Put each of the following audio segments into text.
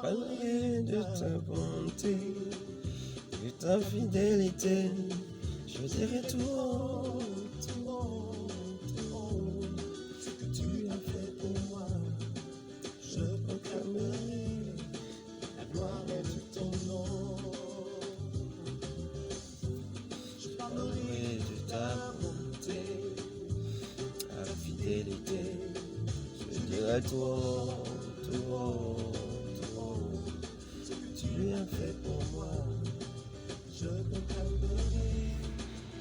parlerai de ta bonté, de ta fidélité. Je dirai tout haut, tout haut, tout haut, ce que tu as fait pour moi. Je proclamerai la gloire de ton nom. Je parlerai de ta bonté, ta fidélité. Je dirai tout haut, tout haut, tout haut, ce que tu as fait pour moi. Je proclamerai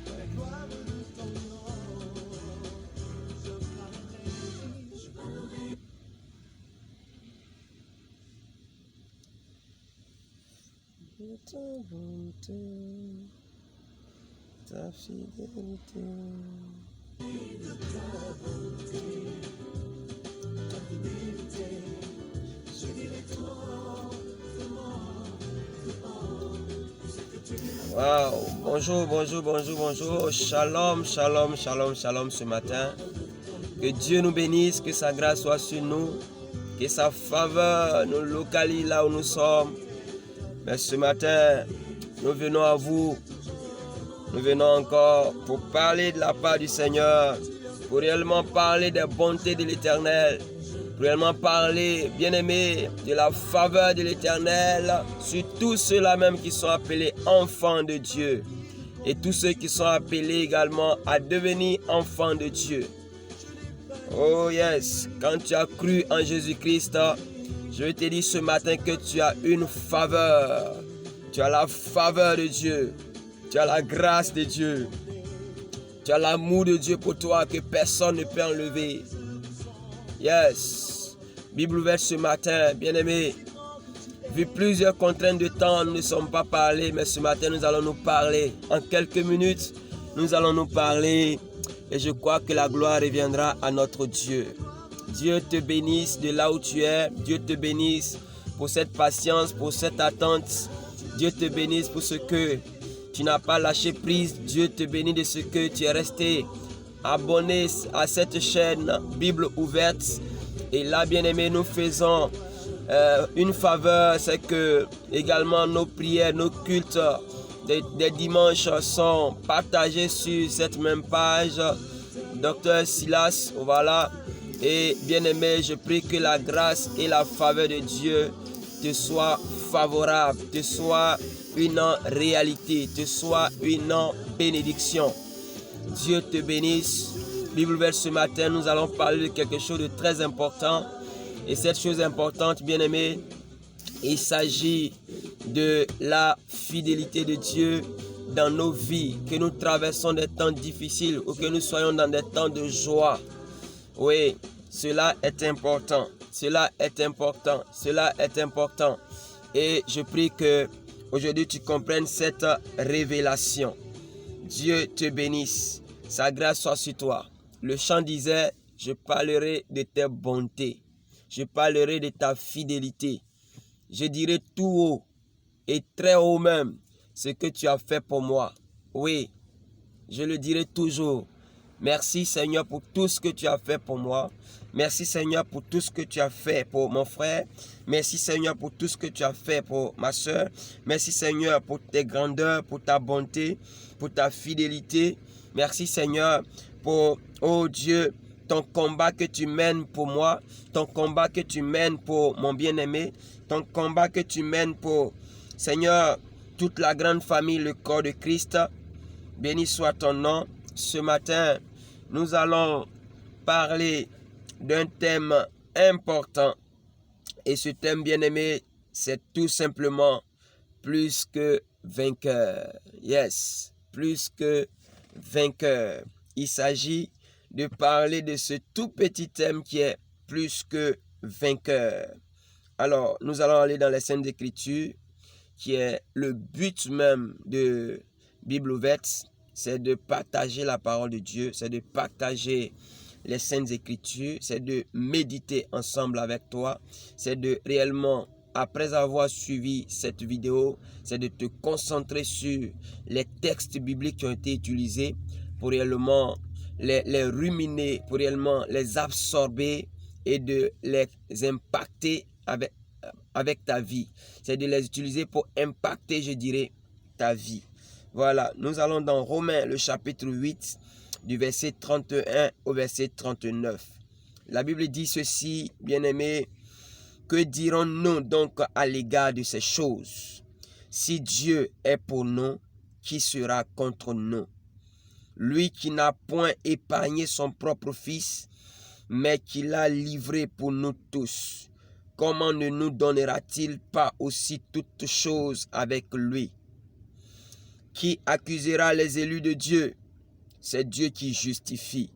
la gloire de ton nom. Je parlerai de ta bonté, ta fidélité. De ta bonté, ta fidélité. Je dirai wow, bonjour, bonjour, bonjour, bonjour. Shalom, shalom, shalom, shalom ce matin. Que Dieu nous bénisse, que sa grâce soit sur nous, que sa faveur nous localise là où nous sommes. Mais ce matin, nous venons à vous. Nous venons encore pour parler de la part du Seigneur, pour réellement parler des bontés de l'Éternel, pour réellement parler, bien-aimés, de la faveur de l'Éternel sur tous ceux-là même qui sont appelés enfants de Dieu et tous ceux qui sont appelés également à devenir enfants de Dieu. Oh yes, quand tu as cru en Jésus-Christ, je vais te dire ce matin que tu as une faveur. Tu as la faveur de Dieu. Tu as la grâce de Dieu. Tu as l'amour de Dieu pour toi que personne ne peut enlever. Yes. Bible ouverte ce matin, bien-aimés. Vu plusieurs contraintes de temps, nous ne sommes pas parlés, mais ce matin, nous allons nous parler. En quelques minutes, nous allons nous parler. Et je crois que la gloire reviendra à notre Dieu. Dieu te bénisse de là où tu es. Dieu te bénisse pour cette patience, pour cette attente. Dieu te bénisse pour ce que tu n'as pas lâché prise. Dieu te bénit de ce que tu es resté abonné à cette chaîne Bible ouverte. Et là, bien-aimés, nous faisons une faveur, c'est que également nos prières, nos cultes des dimanches sont partagés sur cette même page. Docteur Silas, voilà. Et bien-aimé, je prie que la grâce et la faveur de Dieu te soient favorables, te soient une réalité, te soit une bénédiction. Dieu te bénisse. Bible ouverte ce matin, nous allons parler de quelque chose de très important. Et cette chose importante, bien-aimé, il s'agit de la fidélité de Dieu dans nos vies, que nous traversons des temps difficiles ou que nous soyons dans des temps de joie. Oui, cela est important. Cela est important. Cela est important. Et je prie que aujourd'hui tu comprennes cette révélation. Dieu te bénisse. Sa grâce soit sur toi. Le chant disait, je parlerai de tes bontés. Je parlerai de ta fidélité. Je dirai tout haut et très haut même ce que tu as fait pour moi. Oui, je le dirai toujours. Merci Seigneur pour tout ce que tu as fait pour moi. Merci Seigneur pour tout ce que tu as fait pour mon frère. Merci Seigneur pour tout ce que tu as fait pour ma soeur. Merci Seigneur pour tes grandeurs, pour ta bonté, pour ta fidélité. Merci Seigneur pour, oh Dieu, ton combat que tu mènes pour moi. Ton combat que tu mènes pour mon bien-aimé. Ton combat que tu mènes pour, Seigneur, toute la grande famille, le corps de Christ. Béni soit ton nom. Ce matin, nous allons parler d'un thème important. Et ce thème, bien-aimé, c'est tout simplement plus que vainqueur. Yes, plus que vainqueur. Il s'agit de parler de ce tout petit thème qui est plus que vainqueur. Alors, nous allons aller dans les Saintes Écritures, qui est le but même de Bible ouverte, c'est de partager la parole de Dieu, c'est de partager les Saintes Écritures, c'est de méditer ensemble avec toi, c'est de réellement, après avoir suivi cette vidéo, c'est de te concentrer sur les textes bibliques qui ont été utilisés pour réellement les ruminer, pour réellement les absorber et de les impacter avec ta vie. C'est de les utiliser pour impacter, je dirais, ta vie. Voilà, nous allons dans Romains, le chapitre 8, du verset 31 au verset 39. La Bible dit ceci, bien-aimés, que dirons-nous donc à l'égard de ces choses? Si Dieu est pour nous, qui sera contre nous? Lui qui n'a point épargné son propre Fils, mais qui l'a livré pour nous tous, comment ne nous donnera-t-il pas aussi toutes choses avec lui? Qui accusera les élus de Dieu? C'est Dieu qui justifie.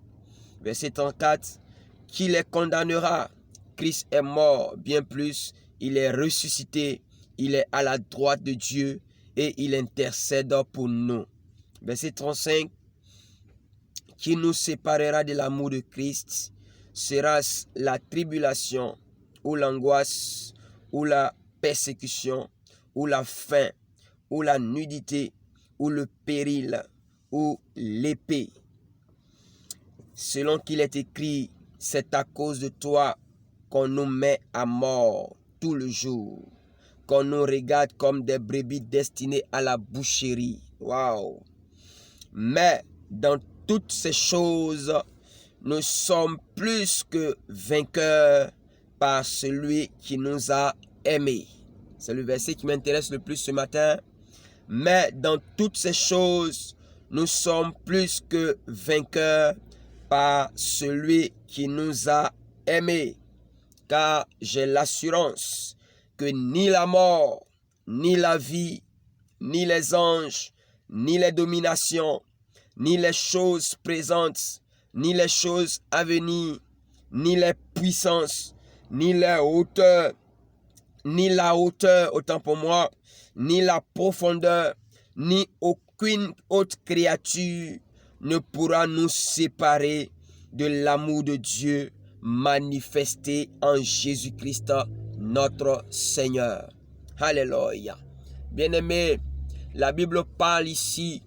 Verset 34. Qui les condamnera? Christ est mort, bien plus, il est ressuscité, il est à la droite de Dieu et il intercède pour nous. Verset 35. Qui nous séparera de l'amour de Christ? Sera-ce la tribulation, ou l'angoisse, ou la persécution, ou la faim, ou la nudité, ou le péril, ou l'épée? Selon qu'il est écrit, c'est à cause de toi qu'on nous met à mort tout le jour, qu'on nous regarde comme des brebis destinées à la boucherie. Waouh! Mais dans toutes ces choses, nous sommes plus que vainqueurs par celui qui nous a aimés. C'est le verset qui m'intéresse le plus ce matin. Mais dans toutes ces choses, nous sommes plus que vainqueurs par celui qui nous a aimés. Car j'ai l'assurance que ni la mort, ni la vie, ni les anges, ni les dominations, ni les choses présentes, ni les choses à venir, ni les puissances, ni les hauteurs, ni la hauteur, autant pour moi, ni la profondeur, ni aucune autre créature ne pourra nous séparer de l'amour de Dieu manifesté en Jésus-Christ, notre Seigneur. Alléluia. Bien-aimés, la Bible parle ici,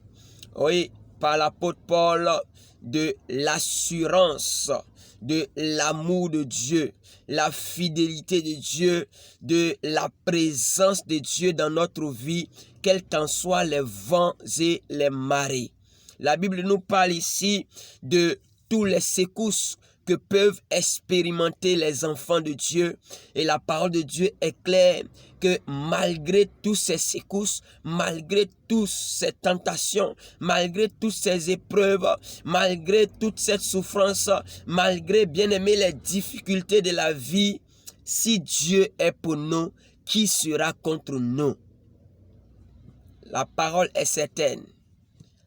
oui, par l'apôtre Paul, de l'assurance, de l'amour de Dieu, la fidélité de Dieu, de la présence de Dieu dans notre vie, quels qu'en soient les vents et les marées. La Bible nous parle ici de tous les secousses que peuvent expérimenter les enfants de Dieu. Et la parole de Dieu est claire que malgré tous ces secousses, malgré toutes ces tentations, malgré toutes ces épreuves, malgré toute cette souffrance, malgré, bien aimé, les difficultés de la vie, si Dieu est pour nous, qui sera contre nous? La parole est certaine.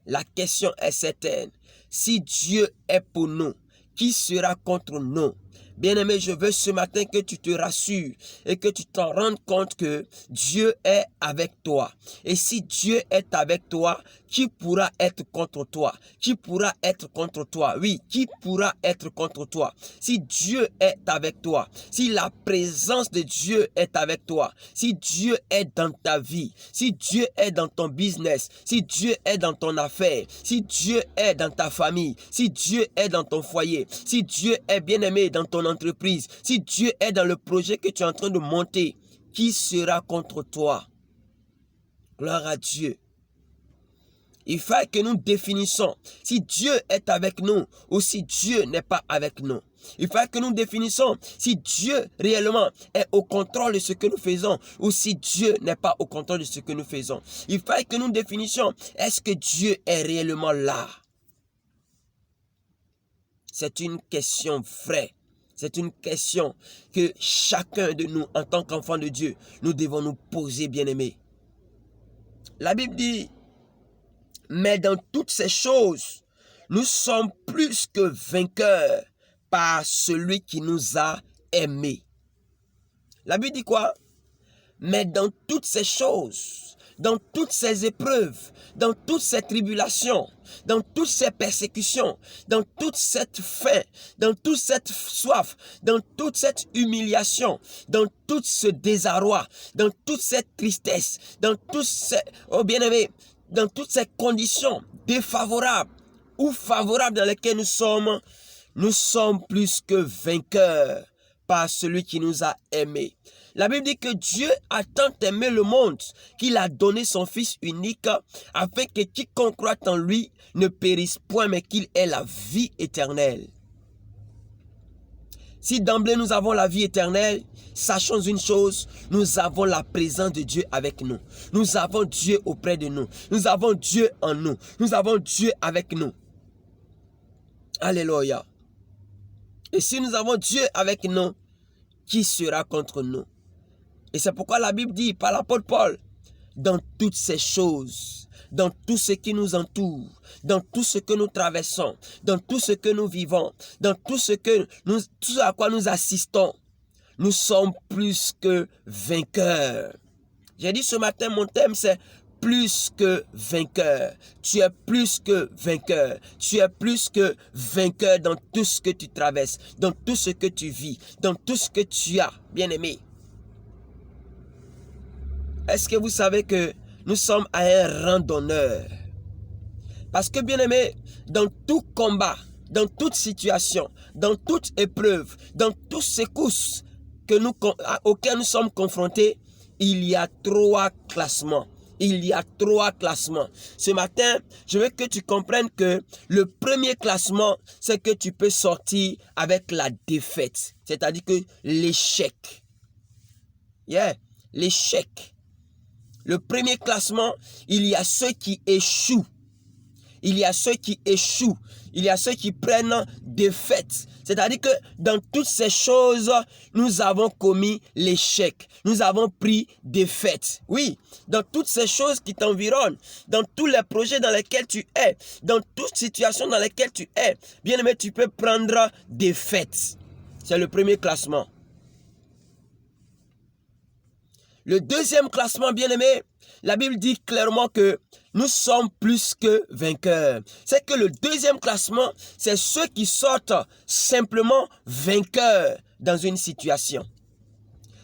La question est certaine. Si Dieu est pour nous, qui sera contre nous? Bien-aimé, je veux ce matin que tu te rassures et que tu t'en rendes compte que Dieu est avec toi. Et si Dieu est avec toi, qui pourra être contre toi? Qui pourra être contre toi? Oui, qui pourra être contre toi? Si Dieu est avec toi, si la présence de Dieu est avec toi, si Dieu est dans ta vie, si Dieu est dans ton business, si Dieu est dans ton affaire, si Dieu est dans ta famille, si Dieu est dans ton foyer, si Dieu est bien-aimé dans ton entreprise, si Dieu est dans le projet que tu es en train de monter, qui sera contre toi? Gloire à Dieu. Il faut que nous définissons si Dieu est avec nous ou si Dieu n'est pas avec nous. Il faut que nous définissons si Dieu réellement est au contrôle de ce que nous faisons ou si Dieu n'est pas au contrôle de ce que nous faisons. Il faut que nous définissions, est-ce que Dieu est réellement là? C'est une question vraie. C'est une question que chacun de nous, en tant qu'enfant de Dieu, nous devons nous poser, bien-aimés. La Bible dit, mais dans toutes ces choses, nous sommes plus que vainqueurs par celui qui nous a aimés. La Bible dit quoi? Mais dans toutes ces choses, dans toutes ces épreuves, dans toutes ces tribulations, dans toutes ces persécutions, dans toute cette faim, dans toute cette soif, dans toute cette humiliation, dans tout ce désarroi, dans toute cette tristesse, dans tout ces, oh bien-aimé, dans toutes ces conditions défavorables ou favorables dans lesquelles nous sommes plus que vainqueurs par celui qui nous a aimés. La Bible dit que Dieu a tant aimé le monde qu'il a donné son Fils unique afin que quiconque croit en lui ne périsse point mais qu'il ait la vie éternelle. Si d'emblée nous avons la vie éternelle, sachons une chose, nous avons la présence de Dieu avec nous. Nous avons Dieu auprès de nous. Nous avons Dieu en nous. Nous avons Dieu avec nous. Alléluia. Et si nous avons Dieu avec nous, qui sera contre nous? Et c'est pourquoi la Bible dit par l'apôtre Paul, dans toutes ces choses, dans tout ce qui nous entoure, dans tout ce que nous traversons, dans tout ce que nous vivons, dans tout ce à quoi nous assistons, nous sommes plus que vainqueurs. J'ai dit ce matin, mon thème c'est plus que vainqueur. Tu es plus que vainqueur. Tu es plus que vainqueur dans tout ce que tu traverses, dans tout ce que tu vis, dans tout ce que tu as, bien-aimé. Est-ce que vous savez que nous sommes à un rang d'honneur? Parce que, bien-aimé, dans tout combat, dans toute situation, dans toute épreuve, dans toutes secousses auxquelles nous sommes confrontés, il y a 3 classements. Il y a 3 classements. Ce matin, je veux que tu comprennes que le premier classement, c'est que tu peux sortir avec la défaite. C'est-à-dire que l'échec. L'échec. Le premier classement, il y a ceux qui échouent. Il y a ceux qui échouent. Il y a ceux qui prennent défaite. C'est-à-dire que dans toutes ces choses, nous avons commis l'échec. Nous avons pris défaite. Oui, dans toutes ces choses qui t'environnent, dans tous les projets dans lesquels tu es, dans toute situation dans laquelle tu es, bien aimé, tu peux prendre défaite. C'est le premier classement. Le deuxième classement, bien aimé, la Bible dit clairement que nous sommes plus que vainqueurs. C'est que le deuxième classement, c'est ceux qui sortent simplement vainqueurs dans une situation.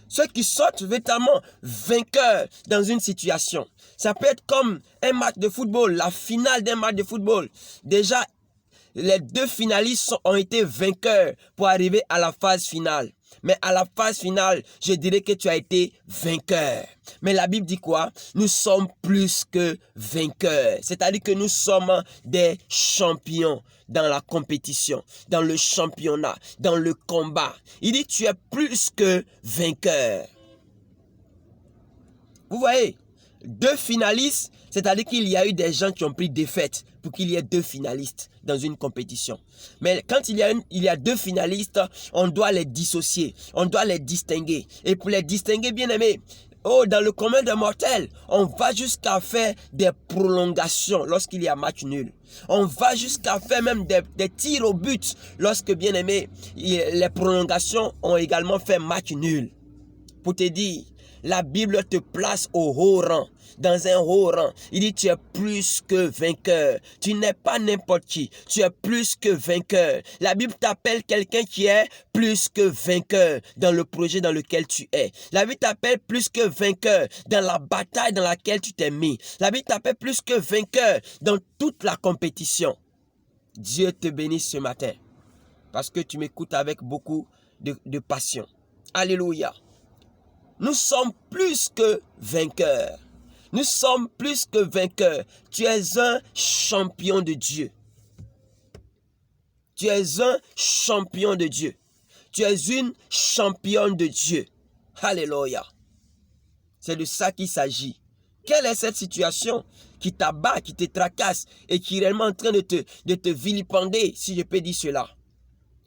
Ceux qui sortent véritablement vainqueurs dans une situation. Ça peut être comme un match de football, la finale d'un match de football. Déjà, les 2 finalistes ont été vainqueurs pour arriver à la phase finale. Mais à la phase finale, je dirais que tu as été vainqueur. Mais la Bible dit quoi? Nous sommes plus que vainqueurs. C'est-à-dire que nous sommes des champions dans la compétition, dans le championnat, dans le combat. Il dit tu es plus que vainqueur. Vous voyez, 2 finalistes, c'est-à-dire qu'il y a eu des gens qui ont pris défaite pour qu'il y ait 2 finalistes dans une compétition. Mais quand il y a 2 finalistes, on doit les dissocier, on doit les distinguer. Et pour les distinguer, bien aimés, dans le commun des mortels, on va jusqu'à faire des prolongations lorsqu'il y a match nul. On va jusqu'à faire même des tirs au but lorsque, bien aimé, les prolongations ont également fait match nul. Pour te dire, la Bible te place au haut rang, dans un haut rang. Il dit tu es plus que vainqueur. Tu n'es pas n'importe qui. Tu es plus que vainqueur. La Bible t'appelle quelqu'un qui est plus que vainqueur dans le projet dans lequel tu es. La Bible t'appelle plus que vainqueur dans la bataille dans laquelle tu t'es mis. La Bible t'appelle plus que vainqueur dans toute la compétition. Dieu te bénisse ce matin parce que tu m'écoutes avec beaucoup de passion. Alléluia. Nous sommes plus que vainqueurs. Nous sommes plus que vainqueurs. Tu es un champion de Dieu. Tu es un champion de Dieu. Tu es une championne de Dieu. Alléluia. C'est de ça qu'il s'agit. Quelle est cette situation qui t'abat, qui te tracasse et qui est réellement en train de te vilipender, si je peux dire cela?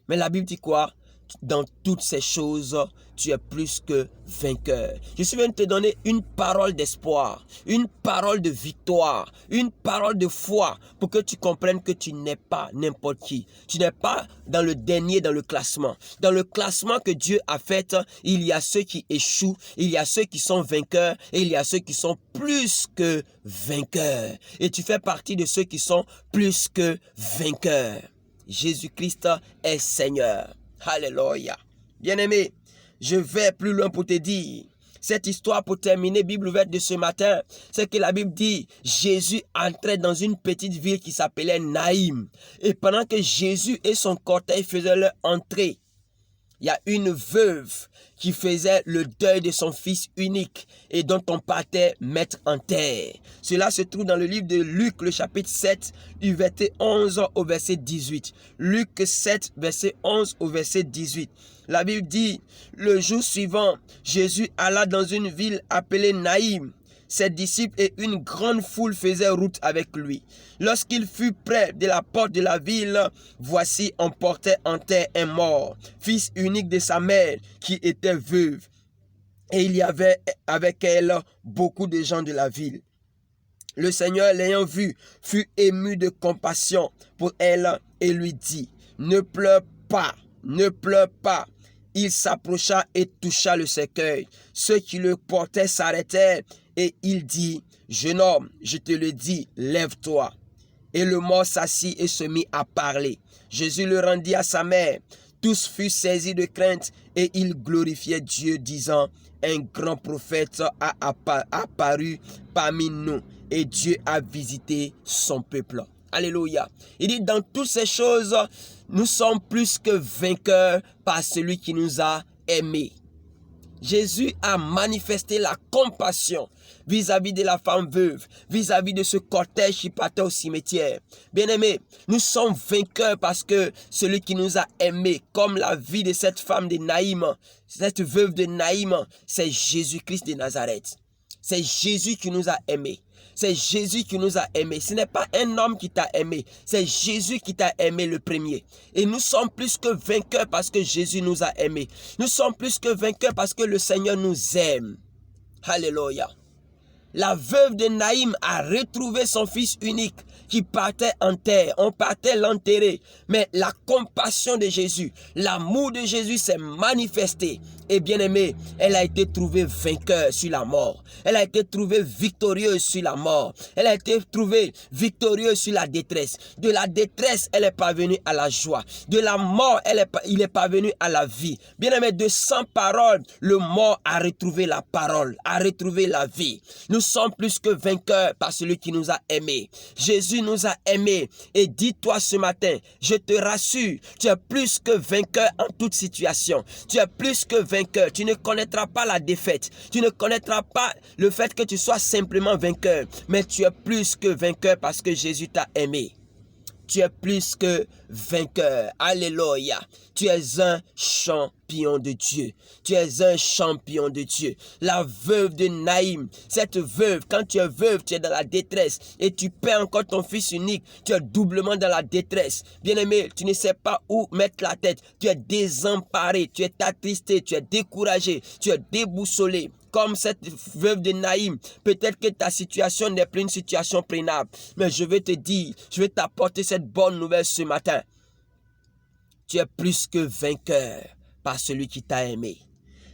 Mais la Bible dit quoi? Dans toutes ces choses, tu es plus que vainqueur. Je suis venu te donner une parole d'espoir, une parole de victoire, une parole de foi pour que tu comprennes que tu n'es pas n'importe qui. Tu n'es pas dans le dernier dans le classement. Dans le classement que Dieu a fait, il y a ceux qui échouent, il y a ceux qui sont vainqueurs et il y a ceux qui sont plus que vainqueurs. Et tu fais partie de ceux qui sont plus que vainqueurs. Jésus-Christ est Seigneur. Alléluia. Bien-aimé, je vais plus loin pour te dire, cette histoire pour terminer, Bible ouverte de ce matin, c'est que la Bible dit, Jésus entrait dans une petite ville qui s'appelait Naïm. Et pendant que Jésus et son cortège faisaient leur entrée, Il y a une veuve qui faisait le deuil de son fils unique et dont on partait mettre en terre. Cela se trouve dans le livre de Luc, le chapitre 7, du verset 11 au verset 18. Luc 7, verset 11 au verset 18. La Bible dit, le jour suivant, Jésus alla dans une ville appelée Naïm. Ses disciples et une grande foule faisaient route avec lui. Lorsqu'il fut près de la porte de la ville, voici on portait en terre un mort, fils unique de sa mère, qui était veuve. Et il y avait avec elle beaucoup de gens de la ville. Le Seigneur, l'ayant vue, fut ému de compassion pour elle et lui dit, ne pleure pas, ne pleure pas. Il s'approcha et toucha le cercueil. Ceux qui le portaient s'arrêtèrent et il dit, jeune homme, je te le dis, lève-toi. Et le mort s'assit et se mit à parler. Jésus le rendit à sa mère. Tous furent saisis de crainte et ils glorifiaient Dieu, disant, un grand prophète a apparu parmi nous et Dieu a visité son peuple. Alléluia. Il dit, dans toutes ces choses, nous sommes plus que vainqueurs par celui qui nous a aimés. Jésus a manifesté la compassion vis-à-vis de la femme veuve, vis-à-vis de ce cortège qui partait au cimetière. Bien-aimés, nous sommes vainqueurs parce que celui qui nous a aimés, comme la vie de cette femme de Naïm, cette veuve de Naïm, c'est Jésus-Christ de Nazareth. C'est Jésus qui nous a aimés. C'est Jésus qui nous a aimés. Ce n'est pas un homme qui t'a aimé. C'est Jésus qui t'a aimé le premier. Et nous sommes plus que vainqueurs parce que Jésus nous a aimés. Nous sommes plus que vainqueurs parce que le Seigneur nous aime. Alléluia. La veuve de Naïm a retrouvé son fils unique qui partait en terre. On partait l'enterrer. Mais la compassion de Jésus, l'amour de Jésus s'est manifesté. Et bien aimé, elle a été trouvée vainqueur sur la mort. Elle a été trouvée victorieuse sur la mort. Elle a été trouvée victorieuse sur la détresse. De la détresse, elle est parvenue à la joie. De la mort, il est parvenu à la vie. Bien aimé, de sans parole, le mort a retrouvé la parole, a retrouvé la vie. Nous sommes plus que vainqueurs par celui qui nous a aimés. Jésus nous a aimés. Et dis-toi ce matin, je te rassure, tu es plus que vainqueur en toute situation. Tu es plus que vainqueur. Tu ne connaîtras pas la défaite. Tu ne connaîtras pas le fait que tu sois simplement vainqueur. Mais tu es plus que vainqueur parce que Jésus t'a aimé. Tu es plus que vainqueur. Alléluia. Tu es un champion de Dieu. Tu es un champion de Dieu. La veuve de Naïm, cette veuve, quand tu es veuve, tu es dans la détresse et tu perds encore ton fils unique, tu es doublement dans la détresse. Bien-aimé, tu ne sais pas où mettre la tête. Tu es désemparé, tu es attristé, tu es découragé, tu es déboussolé. Comme cette veuve de Naïm, peut-être que ta situation n'est plus une situation prenable. Mais je vais te dire, je vais t'apporter cette bonne nouvelle ce matin. Tu es plus que vainqueur par celui qui t'a aimé.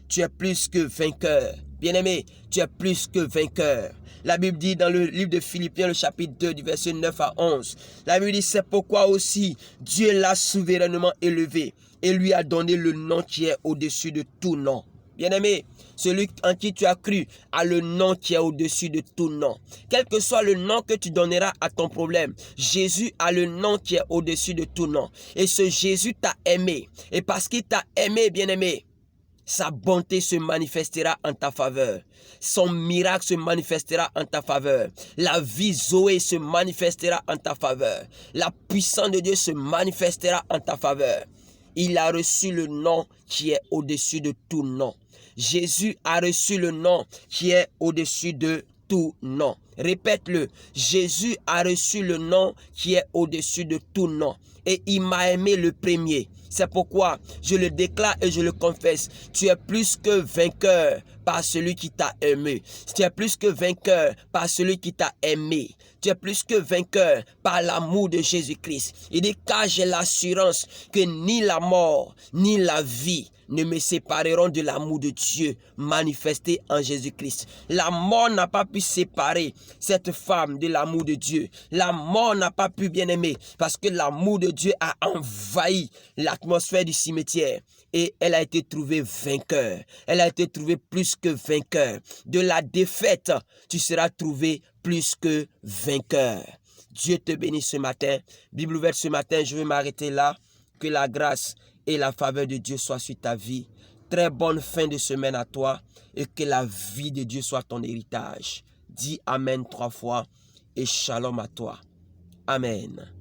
Tu es plus que vainqueur. Bien-aimé, tu es plus que vainqueur. La Bible dit dans le livre de Philippiens, le chapitre 2, du verset 9 à 11. La Bible dit, c'est pourquoi aussi Dieu l'a souverainement élevé et lui a donné le nom qui est au-dessus de tout nom. Bien-aimé, celui en qui tu as cru a le nom qui est au-dessus de tout nom. Quel que soit le nom que tu donneras à ton problème, Jésus a le nom qui est au-dessus de tout nom. Et ce Jésus t'a aimé. Et parce qu'il t'a aimé, bien-aimé, sa bonté se manifestera en ta faveur. Son miracle se manifestera en ta faveur. La vie Zoé se manifestera en ta faveur. La puissance de Dieu se manifestera en ta faveur. Il a reçu le nom qui est au-dessus de tout nom. Jésus a reçu le nom qui est au-dessus de tout nom. Répète-le. Jésus a reçu le nom qui est au-dessus de tout nom. Et il m'a aimé le premier. C'est pourquoi je le déclare et je le confesse. Tu es plus que vainqueur par celui qui t'a aimé. Tu es plus que vainqueur par celui qui t'a aimé. Tu es plus que vainqueur par l'amour de Jésus-Christ. Il dit, car j'ai l'assurance que ni la mort, ni la vie ne me sépareront de l'amour de Dieu manifesté en Jésus-Christ. La mort n'a pas pu séparer cette femme de l'amour de Dieu. La mort n'a pas pu, bien aimer, parce que l'amour de Dieu a envahi l'atmosphère du cimetière. Et elle a été trouvée vainqueur. Elle a été trouvée plus que vainqueur. De la défaite, tu seras trouvé plus que vainqueur. Dieu te bénisse ce matin. Bible ouverte ce matin, je vais m'arrêter là. Que la grâce et la faveur de Dieu soit sur ta vie. Très bonne fin de semaine à toi et que la vie de Dieu soit ton héritage. Dis Amen 3 fois et shalom à toi. Amen.